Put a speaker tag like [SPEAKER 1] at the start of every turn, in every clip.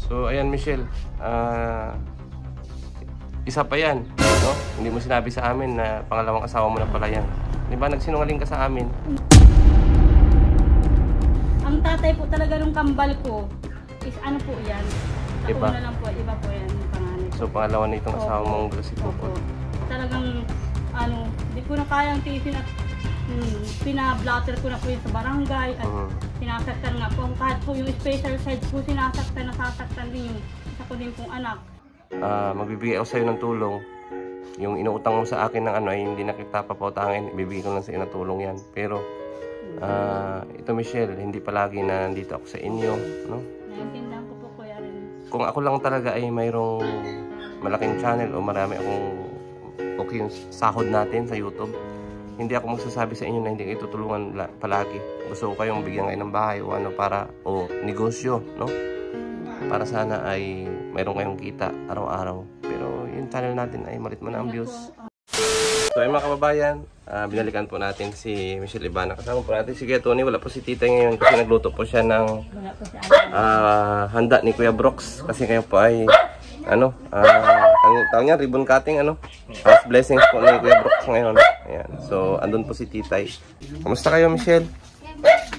[SPEAKER 1] So, ayan Michelle, isa pa yan, no? Hindi mo sinabi sa amin na pangalawang asawa mo na pala yan. Di ba nagsinungaling ka sa amin?
[SPEAKER 2] Ang tatay po talaga nung kambal ko is ano po yan?
[SPEAKER 1] Iba?
[SPEAKER 2] Na lang po, iba po yan yung panganay.
[SPEAKER 1] So, pangalawa na itong asawa mong si Pupot.
[SPEAKER 2] Talagang, ano, di ko na kayang tiisin at pinablatter ko na po yun sa barangay at sinasaktan nga po. Kahit po yung special sides po sinasaktan, nasasaktan din yung isa ko din pong anak.
[SPEAKER 1] Magbibigay ako sa'yo ng tulong. Yung inuutang mo sa akin ng ano ay hindi na kita papautangin. Ibibigay ko lang sa iyo ng tulong yan. Pero, ito Michelle, hindi palagi na nandito ako sa inyo, no?
[SPEAKER 2] Naiintindihan ko po Kuya Ren.
[SPEAKER 1] Kung ako lang talaga ay mayroong malaking channel o marami akong okay yung sahod natin sa YouTube, hindi ako magsasabi sa inyo na hindi kayo tutulungan palagi. Gusto ko kayong bigyan kayo ng bahay o ano para o negosyo, no? Para sana ay mayroon kayong kita araw-araw. Pero yung channel natin ay malit man ang views. So ay mga kababayan, binalikan po natin si Michelle Ibana. Kasama po natin si Kuya Tony. Wala po si Tita ngayon kasi nagluto po siya ng handa ni Kuya Brooks. Kasi kayo po ay ano, tawag niya, ribbon cutting, ano, house blessings po ni Kuya Brooks ngayon. Ayan. So andun po si Titay. Kamusta kayo Michelle?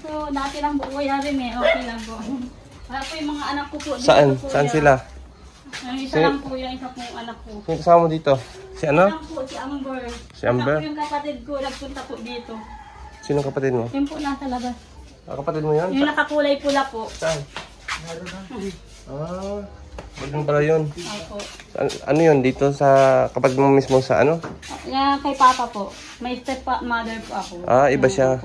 [SPEAKER 2] So dati lang po Kuya Ren eh, okay lang po. Wala po yung mga anak ko po dito.
[SPEAKER 1] Saan?
[SPEAKER 2] Po,
[SPEAKER 1] Saan sila?
[SPEAKER 2] Yung isa lang po yung isa pong anak ko.
[SPEAKER 1] Sino kasama mo dito? Si ano?
[SPEAKER 2] Po, si Amber.
[SPEAKER 1] Si Amber?
[SPEAKER 2] Yung kapatid ko, nagpunta po dito.
[SPEAKER 1] Sino kapatid mo?
[SPEAKER 2] Yung po nasa labas.
[SPEAKER 1] Kapatid mo yan?
[SPEAKER 2] Yung nakakulay pula po.
[SPEAKER 1] Saan? Pwede pala yun.
[SPEAKER 2] Opo.
[SPEAKER 1] Ano yun? Dito sa kapatid mo mismo sa ano?
[SPEAKER 2] Kay Papa po. May stepmother po ako.
[SPEAKER 1] Iba siya.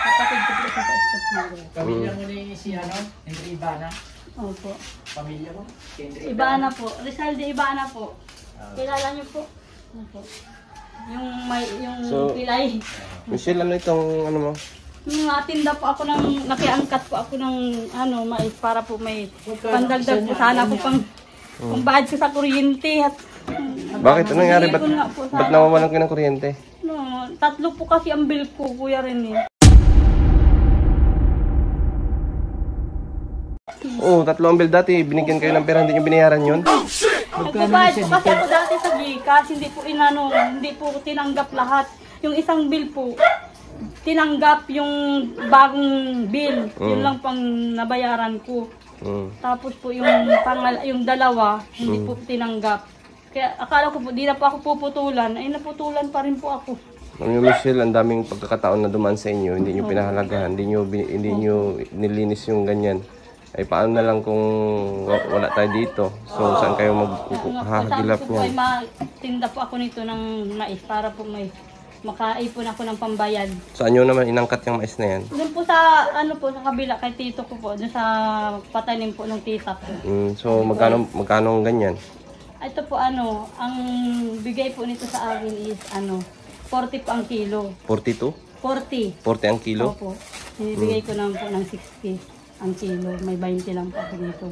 [SPEAKER 2] Kapatid ko po sa stepmother.
[SPEAKER 3] Pamilya mo ni si ano? Henry Ibana?
[SPEAKER 2] Opo.
[SPEAKER 3] Pamilya mo?
[SPEAKER 2] Ibana po. Rizal de Ibana po. Kilala niyo po? Opo. Yung
[SPEAKER 1] So,
[SPEAKER 2] pilay.
[SPEAKER 1] Michelle, ano itong ano mo?
[SPEAKER 2] Yung natinda po ako ng, nakiangkat po ako ng ano, mais para po may pandagdag po sana ko pang bayad ko sa kuryente at
[SPEAKER 1] Bakit? Ano nangyari? Ba't nawawalan ka ng kuryente?
[SPEAKER 2] no, 3 po kasi ang bill ko, Kuya Ren eh.
[SPEAKER 1] Oo, 3 ang bill dati. Binigyan kayo ng pera, hindi nyo binayaran yun?
[SPEAKER 2] Nagbabayad po kasi ako dati sa GCash, hindi po tinanggap lahat. Yung isang bill po, tinanggap yung bagong bill. Yun lang pang nabayaran ko. Tapos po yung dalawa, hindi po tinanggap. Kaya akala ko po, di na po ako puputulan. Ay naputulan pa rin po ako.
[SPEAKER 1] Ma'am Michelle, ang daming pagkakataon na dumaan sa inyo, hindi nyo pinahalagahan, hindi nyo nilinis yung ganyan. Ay paano na lang kung wala tayo dito? So saan kayo maghahagilap
[SPEAKER 2] niyan?
[SPEAKER 1] niyan?
[SPEAKER 2] Matinda po ako nito ng mais para po may makaipon ako ng pambayad.
[SPEAKER 1] Saan nyo naman inangkat yung mais na yan?
[SPEAKER 2] Doon po sa sa kabila kay tito ko po, doon sa patanim po ng tita ko.
[SPEAKER 1] So magkano ang ganyan?
[SPEAKER 2] Ito po ang bigay po nito sa akin is 40 po ang kilo.
[SPEAKER 1] 42?
[SPEAKER 2] 40.
[SPEAKER 1] 40 ang kilo?
[SPEAKER 2] Opo. Binibigay ko naman po ng 60 ang kilo. May 20 lang po ako dito.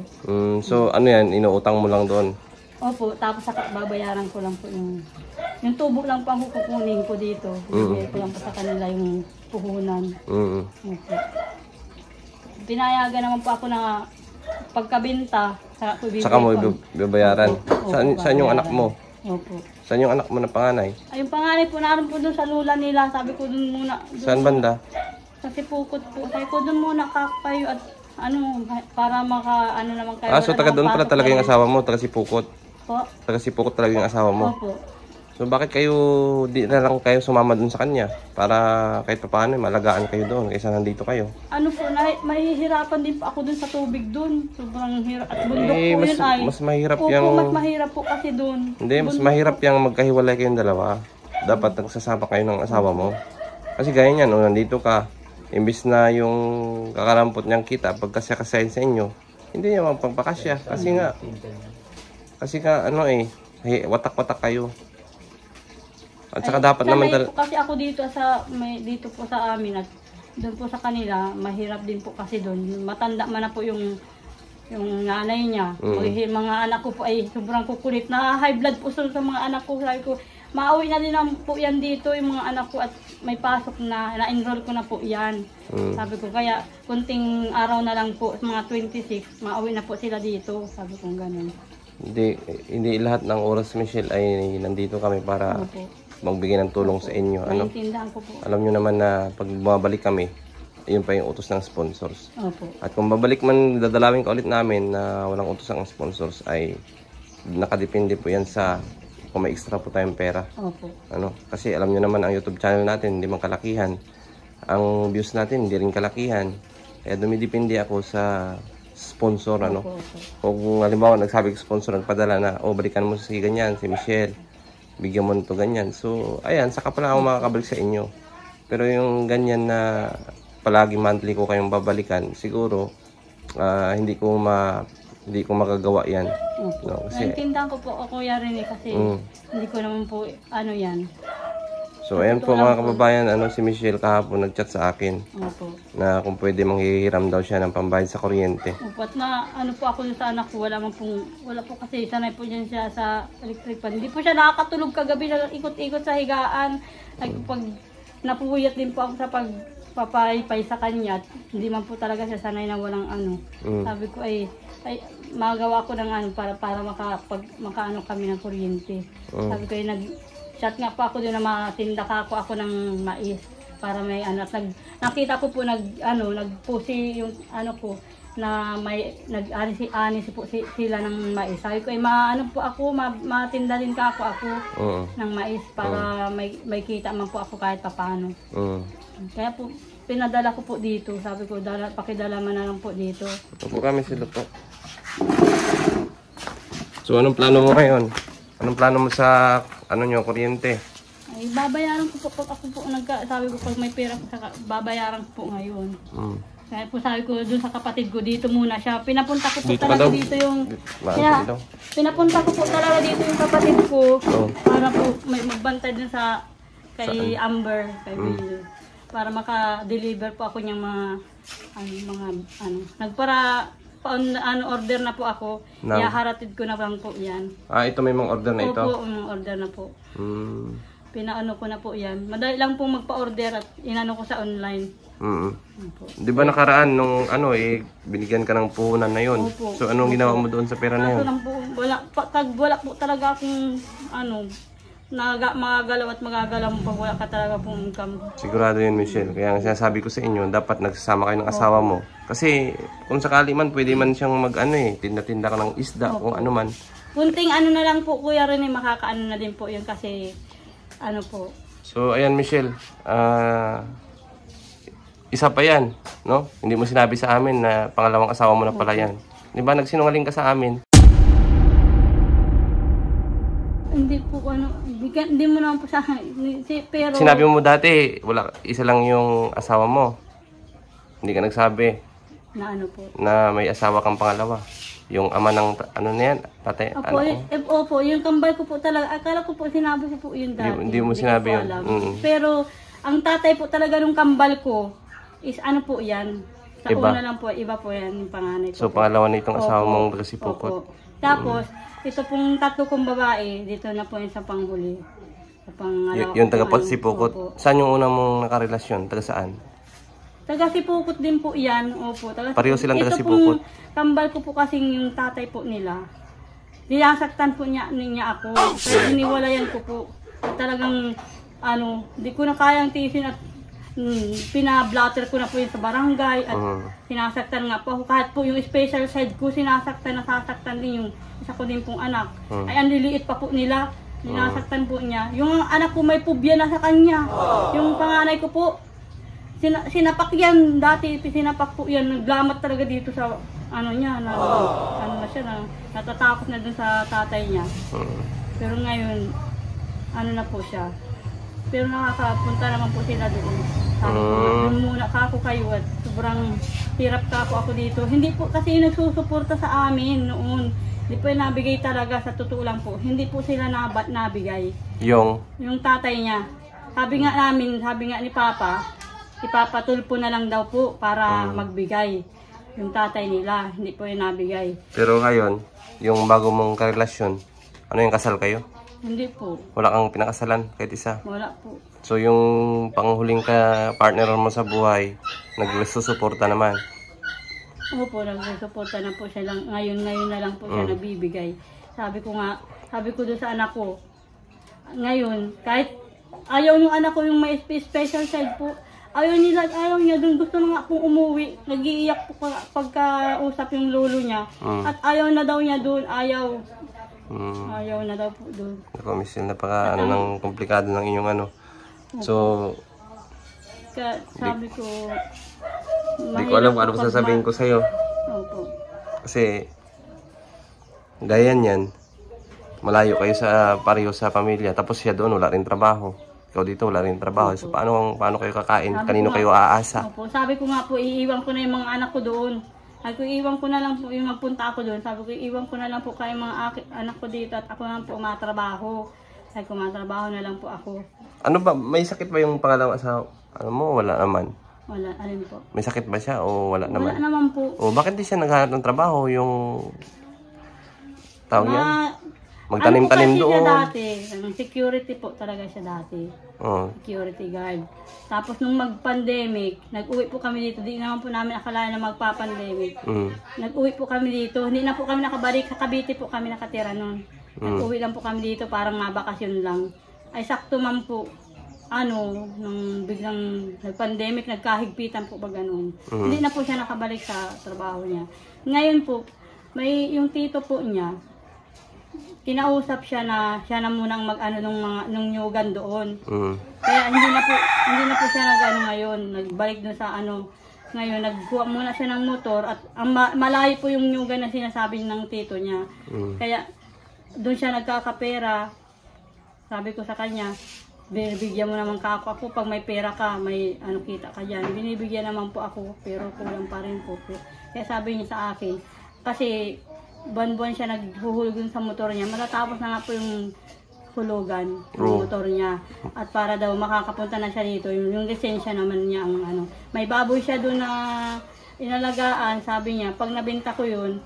[SPEAKER 1] So ano yan, inuutang mo lang doon?
[SPEAKER 2] Opo, tapos babayaran ko lang po yung tubo lang po ang kukunin ko dito. Bigay ko lang po sa kanila yung puhunan. Opo. Pinayagan naman po ako na pagkabenta,
[SPEAKER 1] saka mo babayaran. Saan yung anak mo?
[SPEAKER 2] Opo.
[SPEAKER 1] Saan yung anak mo na panganay?
[SPEAKER 2] Ay, yung panganay po naroon po doon sa lula nila. Sabi ko doon muna.
[SPEAKER 1] Saan banda?
[SPEAKER 2] Kasi pukot po. Sabi ko doon muna kakayo at para naman kayo.
[SPEAKER 1] So taga doon pala talaga yung asawa mo, taga Sipukot?
[SPEAKER 2] Po?
[SPEAKER 1] Taga Sipukot talaga yung asawa mo?
[SPEAKER 2] Opo.
[SPEAKER 1] So bakit di na lang kayo sumama doon sa kanya? Para kahit pa paano, malagaan kayo doon kaysa nandito kayo?
[SPEAKER 2] Mahihirapan din po ako doon sa tubig doon. Sobrang hirap. At bundok po yun ay.
[SPEAKER 1] Mas mahirap
[SPEAKER 2] Opo,
[SPEAKER 1] yung...
[SPEAKER 2] mas mahirap po kasi doon.
[SPEAKER 1] Hindi, mas mahirap yung magkahiwalay kayong dalawa. Dapat nagsasama kayo ng asawa mo. Kasi gaya niyan, nandito ka, imbis na yung kakarampot niyang kita, pagkasya-kasayin sa inyo, hindi niya mapagpakasya. Kasi nga, watak-watak kayo. At saka dapat naman
[SPEAKER 2] kasi ako dito po sa amin at doon po sa kanila, mahirap din po kasi doon. Matanda man na po yung nanay niya. Mga anak ko po ay sobrang kukulit. Na high blood po sa mga anak ko. Sabi ko, Maawi na din naman po yan dito yung mga anak ko at may pasok na-enroll ko na po yan. Sabi ko, kaya kunting araw na lang po, mga 26, maawi na po sila dito. Sabi ko ganun.
[SPEAKER 1] Hindi lahat ng oras, Michelle, ay nandito kami para magbigay ng tulong sa inyo.
[SPEAKER 2] Naiintindihan ko po.
[SPEAKER 1] Alam nyo naman na pag bumabalik kami, yun pa yung utos ng sponsors.
[SPEAKER 2] Opo.
[SPEAKER 1] At kung babalik man, dadalawin ka ulit namin na walang utos ng sponsors, ay nakadepende po yan sa kung may extra po tayong pera.
[SPEAKER 2] Opo.
[SPEAKER 1] Kasi alam nyo naman ang YouTube channel natin, hindi man kalakihan. Ang views natin, hindi rin kalakihan. Kaya dumidepende ako sa sponsor.
[SPEAKER 2] Opo.
[SPEAKER 1] Kung halimbawa, nagsabi ko sponsor, nagpadala na, balikan mo si ganyan, si Michelle. Bigyan mo nito ganyan. So, ayan, saka pala ako makakabalik sa inyo. Pero yung ganyan na palagi monthly ko kayong babalikan, siguro hindi ko magagawa yan. Kasi
[SPEAKER 2] naintindihan ko po ako Rene kasi hindi ko naman po yan.
[SPEAKER 1] So ayan po mga kababayan, si Michelle kahapon nagchat sa akin.
[SPEAKER 2] Opo.
[SPEAKER 1] Na kung pwede manghihiram daw siya ng pambayad sa kuryente.
[SPEAKER 2] Opo, at na po ako sa anak ko, wala po kasi sanay po dyan siya sa electric pan. Hindi po siya nakakatulog kagabi, ikot-ikot sa higaan. Pag napuyat din po ako sa pagpapaypay sa kanya, hindi man po talaga siya sanay na walang Sabi ko ay magawa ko ng para makaano kami ng kuryente. Sabi ko ay nag-chat nga po ako doon na matinda ako ng mais para may nakita ko po nagpusi yung ko na may nag-ani po sila ng mais. Sabi ko ay po ako matinda din ako ng mais para may kita man po ako kahit paano. Kaya po pinadala ko po dito. Sabi ko pakidala man na lang po dito.
[SPEAKER 1] Ito po kami sila po. So anong plano mo ngayon? Anong plano mo sa kuryente?
[SPEAKER 2] Ay babayaran ko po ako po sabi ko pag may pera ko babayaran ko po ngayon. Kaya po sabi ko doon sa kapatid ko dito muna siya. Pinapunta ko po talaga dito yung pinapunta ko po talaga dito yung kapatid ko para po may magbantay din kay Amber, kay Bill. Para maka-deliver po ako ng order na po ako. Ihaharatid ko na lang po yan.
[SPEAKER 1] Ito may mga order na ito?
[SPEAKER 2] Opo, mga order na po. Pinaano ko na po yan. Madali lang pong magpa-order at inano ko sa online.
[SPEAKER 1] Di ba nakaraan nung binigyan ka ng puhunan na yun?
[SPEAKER 2] Opo.
[SPEAKER 1] So anong ginawa mo doon sa pera na yun?
[SPEAKER 2] Wala po talaga akong magagalaw at magagalaw mo pag wala ka talaga pong income.
[SPEAKER 1] Sigurado yun, Michelle. Kaya nga sinasabi ko sa inyo, dapat nagsasama kayo ng asawa mo. Kasi kung sakali man, pwede man siyang tinda-tinda ka ng isda, kung ano man.
[SPEAKER 2] Kunting na lang po, Kuya Rene, makakaano na din po yun kasi po.
[SPEAKER 1] So, ayan, Michelle. Isa pa yan, no? Hindi mo sinabi sa amin na pangalawang asawa mo na pala yan. Di ba, nagsinungaling ka sa amin?
[SPEAKER 2] Hindi po, hindi mo naman po sa akin. Pero
[SPEAKER 1] sinabi mo dati, isa lang yung asawa mo. Hindi ka nagsabi.
[SPEAKER 2] Na po?
[SPEAKER 1] Na may asawa kang pangalawa. Yung ama ng, na yan? Tatay,
[SPEAKER 2] Opo, yung kambal ko po talaga. Akala ko po sinabi ko po yun dati.
[SPEAKER 1] Hindi mo sinabi yun.
[SPEAKER 2] Pero, ang tatay po talaga nung kambal ko, is po yan. Sa una lang po, iba po yan yung panganay ko.
[SPEAKER 1] So, pangalawa na itong asawa mong si Pukot.
[SPEAKER 2] Tapos, ito pong tatlo kong babae, dito na po yung sa panghuli.
[SPEAKER 1] Yung taga si Pukot. Saan yung una mong nakarelasyon? Taga saan?
[SPEAKER 2] Taga si Pukot din po yan. Opo.
[SPEAKER 1] Pareho silang taga si
[SPEAKER 2] Ito
[SPEAKER 1] Pukot.
[SPEAKER 2] pong kambal ko po kasing yung tatay po nila. Nilasaktan po niya ako. Pero iniwalayan ko po. Talagang, di ko na kayang tiisin at pinablatter ko na po yun sa barangay at sinasaktan nga po ako. Kahit po yung special side ko, nasasaktan din yung isa ko din pong anak. Ay, ang liliit pa po nila. Sinasaktan po niya. Yung anak ko may pubya na sa kanya. Yung panganay ko po, sinapak yan. Dati sinapak po yan. Naglamat talaga dito sa niya. Na siya, natatakot na dun sa tatay niya. Pero ngayon, na po siya. Pero nakakapunta naman po sila doon. Sabi ko, doon muna ako kayo at sobrang hirap ako dito. Hindi po kasi nagsusuporta sa amin noon. Hindi po nabigay talaga, sa totoo lang po. Hindi po sila nabigay. Yung tatay niya. Sabi nga ni Papa, ipapatulpo na lang daw po para magbigay. Yung tatay nila, hindi po yung nabigay.
[SPEAKER 1] Pero ngayon, yung bago mong karelasyon, yung kasal kayo?
[SPEAKER 2] Hindi po.
[SPEAKER 1] Wala kang pinakasalan kahit isa.
[SPEAKER 2] Wala po.
[SPEAKER 1] So yung panghuling ka partner mo sa buhay, nagsusuporta naman.
[SPEAKER 2] Opo, nagsusuporta na po siya lang. Ngayon na lang po siya nagbibigay. Sabi ko doon sa anak ko, ngayon, kahit ayaw yung anak ko yung may special side po, ayaw niya doon, gusto na nga pong umuwi. Nag-iiyak po pagka-usap yung lolo niya. At ayaw na daw niya doon, ayaw. Ayaw na daw po doon.
[SPEAKER 1] Ako, Michelle, napaka ng komplikado ng inyong ano. So,
[SPEAKER 2] sabi ko,
[SPEAKER 1] hindi ko alam kung ano sasabihin ko sa'yo.
[SPEAKER 2] Opo.
[SPEAKER 1] Kasi, gaya niyan, malayo kayo pareho sa pamilya. Tapos siya doon, wala rin trabaho. Ikaw dito, wala rin trabaho. So, paano kayo kakain? Kanino kayo aasa?
[SPEAKER 2] Opo. Sabi ko nga po, iiwan ko na yung mga anak ko doon. Sabi ko, iiwan ko na lang po yung magpunta ako doon. Sabi ko, iiwan ko na lang po kayo mga anak ko dito at ako na lang po matrabaho. Sabi ko, matrabaho na lang po ako.
[SPEAKER 1] Ano ba? May sakit ba yung pangalawang asawa? Ano mo? Wala naman.
[SPEAKER 2] Wala, alin po.
[SPEAKER 1] May sakit ba siya o wala naman?
[SPEAKER 2] Wala naman po.
[SPEAKER 1] O bakit di siya naghahanap ng trabaho? Yung tawag yan? Magtanim-tanim doon.
[SPEAKER 2] Ano po kasi siya dati? Security po talaga siya dati. Security guard. Tapos nung mag-pandemic, nag-uwi po kami dito. Di naman po namin akalain na magpa-pandemic. Nag-uwi po kami dito. Hindi na po kami nakabalik. Sa Cavite po kami nakatira noon. Nag-uwi lang po kami dito. Parang mabakasyon lang. Ay sakto man po. Nung biglang nag-pandemic, nagkahigpitan po ba ganun. Hindi na po siya nakabalik sa trabaho niya. Ngayon po, may yung tito po niya, kinausap siya na munang mag-ano nung nyugan doon. Kaya hindi na po siya ngayon, nagbalik doon sa ngayon nagkuha muna siya ng motor at malayo po yung nyugan na sinasabi ng tito niya. Kaya doon siya nagkakapera. Sabi ko sa kanya, binibigyan mo naman ako pag may pera ka, may kita ka dyan. Binibigyan naman po ako, pero kulang pa rin po. Kaya sabi niya sa akin, kasi buwan-buwan siya naghuhulog sa motor niya. Matatapos na nga po yung hulugan ng motor niya. At para daw makakapunta na siya dito, yung lisensya naman niya ang may baboy siya doon na inalagaan. Sabi niya, pag nabenta ko yun,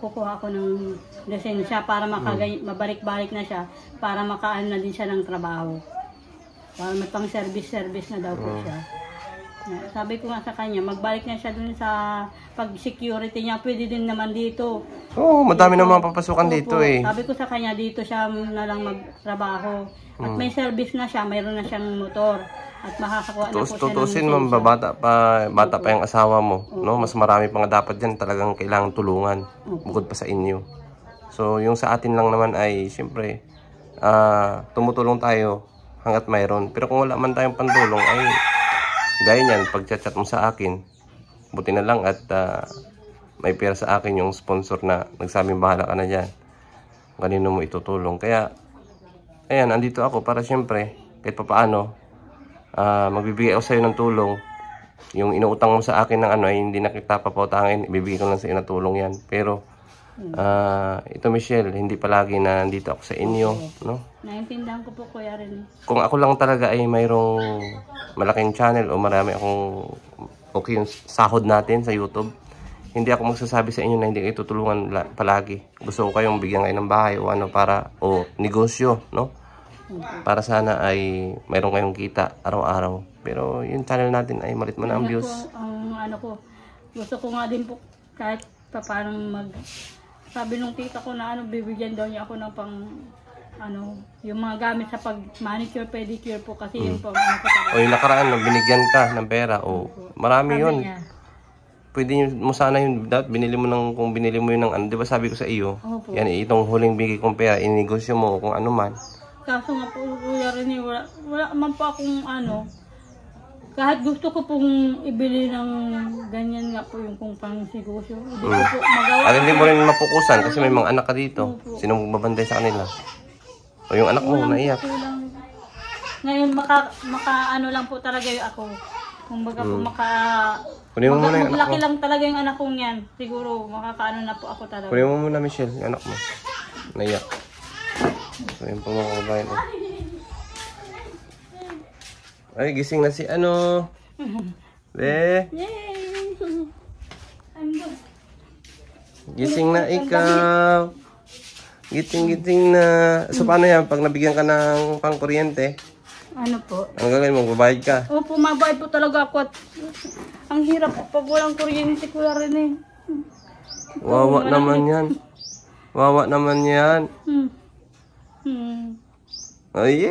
[SPEAKER 2] kukuha ko ng lisensya para mabalik-balik na siya, para makaan na din siya ng trabaho. Para may pang service na daw po siya. Sabi ko nga sa kanya, magbalik na siya dun sa pag-security niya, pwede din naman dito.
[SPEAKER 1] Oo, madami naman papasukan dito eh.
[SPEAKER 2] Sabi ko sa kanya, dito siya na lang magtrabaho. At may service na siya, mayroon na siyang motor. At makakakuha na po siya ng
[SPEAKER 1] tutusin mo, bata pa yung asawa mo. No? Mas marami pa nga dapat dyan, talagang kailangan tulungan. Bukod pa sa inyo. So, yung sa atin lang naman ay, siyempre, tumutulong tayo hanggat mayroon. Pero kung wala man tayong pandulong, ay gaya niyan, pag-chat mo sa akin, buti na lang at may pera sa akin yung sponsor na nagsabing bahala ka na dyan. Kanino mo itutulong. Kaya, ayan, andito ako para siyempre, kahit pa paano, magbibigay ako sa'yo ng tulong. Yung inuutang mo sa akin ng ay hindi na kita papautangin, ibibigay ko lang sa iyo ng tulong yan. Pero, ito Michelle, hindi palagi na nandito ako sa inyo, no?
[SPEAKER 2] Naintindihan ko po, Kuya Rene.
[SPEAKER 1] Kung ako lang talaga ay mayroong malaking channel o marami akong okay yung sahod natin sa YouTube, hindi ako magsasabi sa inyo na hindi kayo tutulungan palagi. Gusto ko kayong bigyan kayo ng bahay o negosyo, no? Para sana ay mayroon kayong kita araw-araw. Pero yung channel natin ay malit man ang views.
[SPEAKER 2] Gusto ko nga din po kahit paano sabi nung tita ko na bibigyan daw niya ako ng yung mga gamit sa pag-manicure, pedicure po kasi yun po.
[SPEAKER 1] O yung nakaraan, binigyan ka ng pera. O marami yun. Pwede mo sana yun, binili mo kung binili mo yun di ba sabi ko sa iyo, yan itong huling bigay kong pera, inegosyo mo kung ano man.
[SPEAKER 2] Kaso nga po, Kuya Rene, wala man po akong kahit gusto ko pong ibili ng ganyan nga po yung kung pang negosyo. Hindi ko po magawa.
[SPEAKER 1] At hindi mo rin mapukusan kasi may mga anak ka dito. Sino magbabantay sa kanila? O yung anak mo, naiyak.
[SPEAKER 2] Ngayon, lang po talaga yung ako. Kung baga po
[SPEAKER 1] kunin mo muna yung anak
[SPEAKER 2] maglaki
[SPEAKER 1] mo.
[SPEAKER 2] lang talaga yung anak kong yan. Siguro, makakaano na po ako talaga.
[SPEAKER 1] Kunin mo muna, Michelle, yung anak mo. Naiyak. So, yun po mga kabayan. Ay, gising na si Be.
[SPEAKER 2] Yay! I'm good.
[SPEAKER 1] Gising na ikaw. Giting-giting na. So, paano yan? Pag nabigyan ka ng pangkuryente,
[SPEAKER 2] Ano po?
[SPEAKER 1] ang gagawin mo? Babayad ka?
[SPEAKER 2] Opo, mabayad po talaga ako at ang hirap po pag walang kuryente ko rin eh.
[SPEAKER 1] Wawa naman yan. Wawa naman yan. Ay,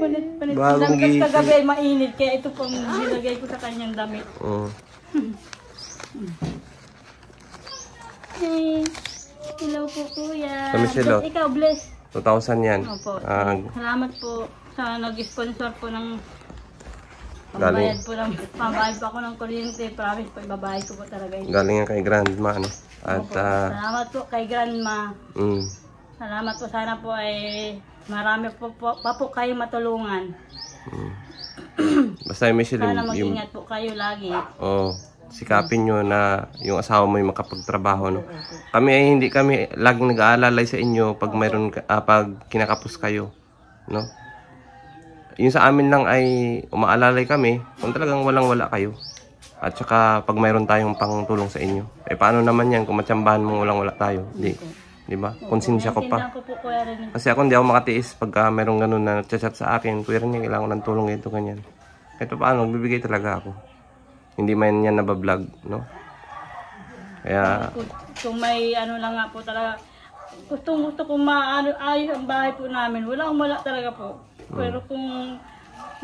[SPEAKER 2] Palit.
[SPEAKER 1] Bagong
[SPEAKER 2] Tapos
[SPEAKER 1] gising.
[SPEAKER 2] kagabi ay mainit kaya ito pong nilagay ko sa kanyang damit.
[SPEAKER 1] Oh.
[SPEAKER 2] Hey, hello po kuya.
[SPEAKER 1] Sa Michelle,
[SPEAKER 2] Bless, ikaw, bless.
[SPEAKER 1] 2,000 yan.
[SPEAKER 2] Opo.
[SPEAKER 1] Ah,
[SPEAKER 2] Salamat po sa nag-sponsor po ng
[SPEAKER 1] Galing.
[SPEAKER 2] pambayad po ako ng kuryente. Promise po, ibabayad ko po talaga yun.
[SPEAKER 1] galing yan kay grandma, ano? At,
[SPEAKER 2] Opo. Salamat po kay grandma.
[SPEAKER 1] mm,
[SPEAKER 2] Salamat po, sana po ay marami pa po kayong matulungan.
[SPEAKER 1] basta yung Michelle,
[SPEAKER 2] Sana
[SPEAKER 1] yung,
[SPEAKER 2] mag-ingat po kayo lagi.
[SPEAKER 1] oh, sikapin nyo na yung asawa mo yung makapagtrabaho, no? Kami ay hindi kami laging nag-aalalay sa inyo pag mayroon pag kinakapos kayo, no? Yung sa amin lang ay umaalalay kami kung talagang walang-wala kayo. At saka pag mayroon tayong pangtulong sa inyo. Eh paano naman yan kung matsambahan mo walang-wala tayo? Di ba? Konsensya ko pa.
[SPEAKER 2] Naintindihan ko po kuya rin.
[SPEAKER 1] Kasi ako hindi ako makatiis pagka mayroong ganun na chat sa akin. Kuya rin kailangan ko ng tulong ito, ganyan. Kahit pa paano, bibigay talaga ako. Hindi man yan nabablog, no? Kaya,
[SPEAKER 2] Kung may ano lang nga po talaga, gusto ko maayos ang bahay po namin. Wala talaga po. Pero kung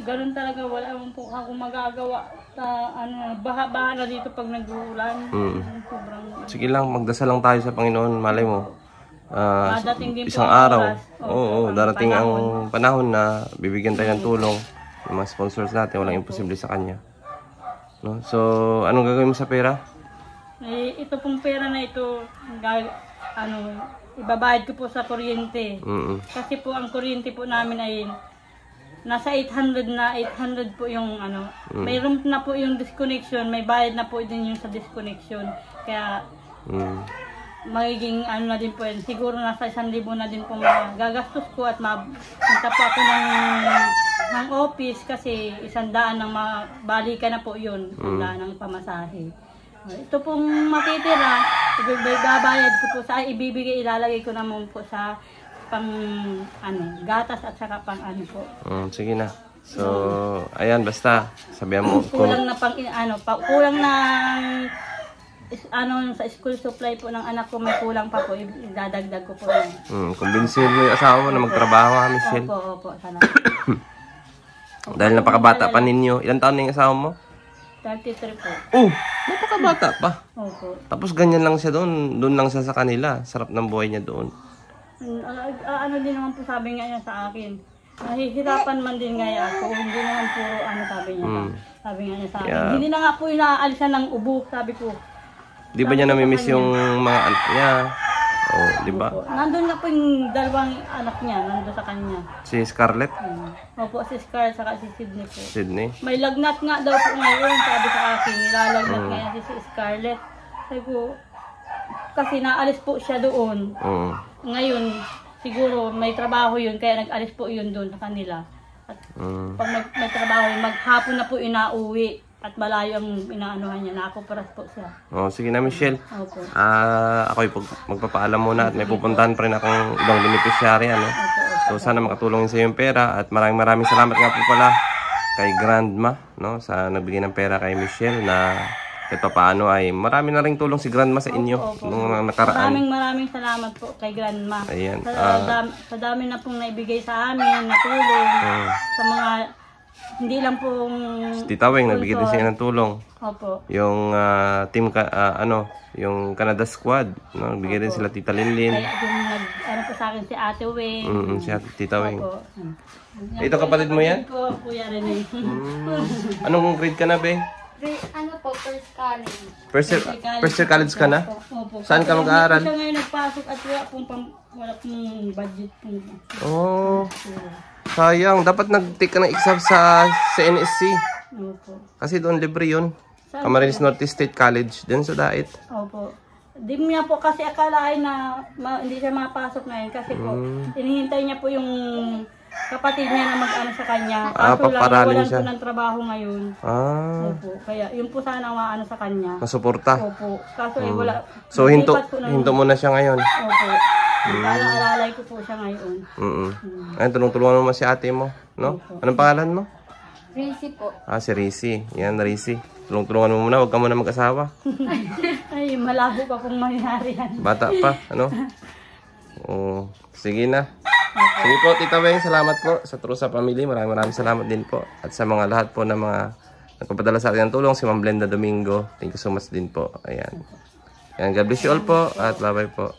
[SPEAKER 2] ganun talaga, wala naman po ako magagawa sa ano, baha-baha na dito pag nag-uulan. Sobrang
[SPEAKER 1] sige lang, magdasal lang tayo sa Panginoon. Malay mo,
[SPEAKER 2] dadating din po
[SPEAKER 1] isang
[SPEAKER 2] ang
[SPEAKER 1] araw.
[SPEAKER 2] oras.
[SPEAKER 1] Oo, darating ang panahon na bibigyan tayo ng tulong. Yung mga sponsors natin, walang imposible sa kanya. No? So, anong gagawin mo sa pera?
[SPEAKER 2] Eh, ito pong pera na ito, ibabayad ko po sa kuryente. Kasi po ang kuryente po namin ay nasa 800 po yung ano. Mayroon na po yung disconnection, may bayad na po din yung sa disconnection. Kaya magiging ano na din po yan. Siguro nasa 1,000 na din po magagastos ko at punta po ako ng office kasi 100 ng balikan na po yun. 100 ng pamasahe. Ito pong matitira, babayad ko po sa ilalagay ko naman po sa pang gatas at saka pang ano po.
[SPEAKER 1] Sige na. So, ayan, basta sabihan mo.
[SPEAKER 2] Kulang na kulang na sa school supply po ng anak ko, may kulang pa po, idadagdag ko po yan.
[SPEAKER 1] Kumbinsin mo yung asawa mo na magtrabaho, ha, Michelle?
[SPEAKER 2] Opo, sana.
[SPEAKER 1] Dahil napakabata pa ninyo. Ilan taon na yung asawa mo?
[SPEAKER 2] 33 po.
[SPEAKER 1] Oh, napakabata pa.
[SPEAKER 2] Opo.
[SPEAKER 1] Tapos ganyan lang siya doon. Doon lang siya sa kanila. Sarap ng buhay niya doon.
[SPEAKER 2] Ano din naman po sabi nga niya sa akin. Nahihirapan man din nga ako. Hindi naman puro sabi niya. Sabi nga niya sa akin.
[SPEAKER 1] Yeah.
[SPEAKER 2] Hindi na nga po inaalisan ng ubo, sabi ko.
[SPEAKER 1] Di ba niya namimiss yung mga anak niya? Oh, di ba?
[SPEAKER 2] Opo. Nandun nga po yung dalawang anak niya, nandun sa kanya.
[SPEAKER 1] Si Scarlett?
[SPEAKER 2] Opo, si Scar, saka si Sydney po.
[SPEAKER 1] Sydney?
[SPEAKER 2] May lagnat nga daw po ngayon, sabi sa akin. Nilalagnat ngayon si Scarlett. Sabi ko, kasi naalis po siya doon. Ngayon, siguro may trabaho yun, kaya nag-alis po yun doon sa kanila. At pag may trabaho yun, maghapon na po inauwi. At malayo ang inaanuhan niya, nakuparas po siya.
[SPEAKER 1] Oh, sige na, Michelle.
[SPEAKER 2] Opo.
[SPEAKER 1] Ako magpapaalam muna at may pupuntahan pa rin akong ibang beneficiary, ano? So, sana makatulong sa yung pera at maraming salamat nga po pala kay Grandma, no? Sa nagbigay ng pera kay Michelle na kahit pa paano ay marami na ring tulong si Grandma sa inyo nung nakaraan.
[SPEAKER 2] Maraming salamat po kay Grandma.
[SPEAKER 1] Ayan.
[SPEAKER 2] Sa dami na pong naibigay sa amin, na tulong, sa mga hindi lang pong
[SPEAKER 1] Tita Weng, nagbigay din siya ng tulong.
[SPEAKER 2] Opo.
[SPEAKER 1] Yung team, yung Canada Squad, no? Nagbigay din sila Tita Linlin.
[SPEAKER 2] Kaya yung po sa akin si Ate Weng.
[SPEAKER 1] Si Tita Weng.
[SPEAKER 2] Opo.
[SPEAKER 1] Ito kapatid mo yan?
[SPEAKER 2] Ko, Kuya Rene.
[SPEAKER 1] Anong grade ka na, be?
[SPEAKER 2] Ano po, first college.
[SPEAKER 1] First year college ka na?
[SPEAKER 2] Opo.
[SPEAKER 1] Saan ka mag-aaral?
[SPEAKER 2] Siya ngayon nagpasok at wala pong budget po.
[SPEAKER 1] Oh, sayang. Dapat nag-take ka ng exam sa NSC.
[SPEAKER 2] Opo.
[SPEAKER 1] Kasi doon libre yun. Camarines Norte State College. Din sa Dait.
[SPEAKER 2] Opo. Di niya po kasi akalain na hindi siya makapasok ngayon kasi po inihintay niya po yung kapatid niya na mag-ano sa kanya. Kaso lang
[SPEAKER 1] paparalin
[SPEAKER 2] walan
[SPEAKER 1] siya.
[SPEAKER 2] po ng trabaho ngayon. Opo. Kaya yun po sana ang maano sa kanya.
[SPEAKER 1] Masuporta.
[SPEAKER 2] Opo. Kaso wala.
[SPEAKER 1] So, hinto
[SPEAKER 2] Lipat po ng-
[SPEAKER 1] mo na siya ngayon.
[SPEAKER 2] Opo. Alalay ko po siya ngayon.
[SPEAKER 1] Ayun, tulungan mo si ate mo, no? Anong pangalan mo?
[SPEAKER 4] Crazy po.
[SPEAKER 1] Ah, si Rizzy. Yan, Rizzy. Tulungan mo muna, huwag ka muna mag-asawa.
[SPEAKER 2] Ay, malabo pa pong mangyari yan.
[SPEAKER 1] Bata pa, ano? Oh, sige na. Sige po, Tita Weng, salamat po sa Trusa Family. Maraming salamat din po. At sa mga lahat po na mga nagpapadala sa akin ng tulong, si Ma'am Blenda Domingo. Thank you so much din po. Ayan. God bless you all po at bye-bye po.